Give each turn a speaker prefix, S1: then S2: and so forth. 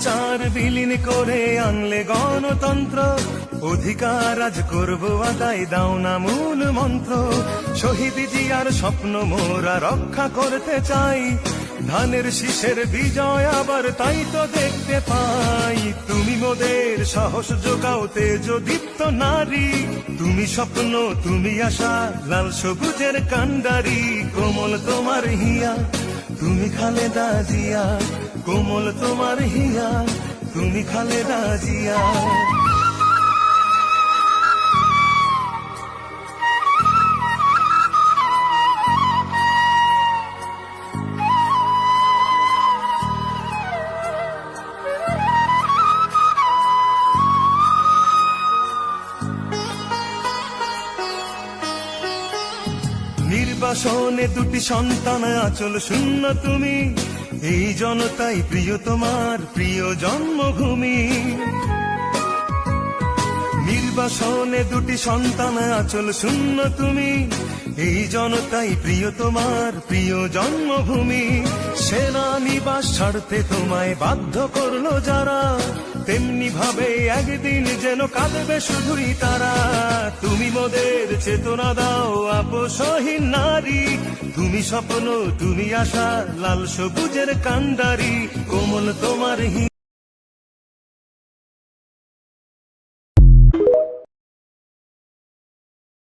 S1: চার বিলীন করে আনলে গণতন্ত্র, অধিকার আজ করব আদায়, দাও না মূল মন্ত্র। শহীদ জিয়ার স্বপ্ন মোরা রক্ষা করতে চাই, ধানের শীষের বিজয় আবার তাই তো দেখতে পাই। তুমি মোদের সাহস যোগাও, তেজ দীপ্ত নারী, তুমি স্বপ্ন তুমি আশা, লাল সবুজের কান্ডারি। কোমল তোমার হিয়া, তুমি খালেদা জিয়া, কোমল তোমার হিয়া, তুমি খালেদা জিয়া। নির্বাসনে দুটি সন্তান আঁচল শূন্য তুমি, এই জনতাই প্রিয় তোমার প্রিয় জন্মভূমি। নির্বাসনে দুটি সন্তান আঁচল শূন্য তুমি, এই জনতাই প্রিয় তোমার প্রিয় জন্মভূমি। সেনানিবাস ছাড়তে তোমায় বাধ্য করলো যারা, তেমনি ভাবে একদিন যেন কাঁদবে শুধুই তারা। তুমি মোদের চেতনা দাও আপসহীন নারী, তুমি স্বপ্ন তুমি আশা, লাল সবুজের কান্ডারি। কোমল তোমার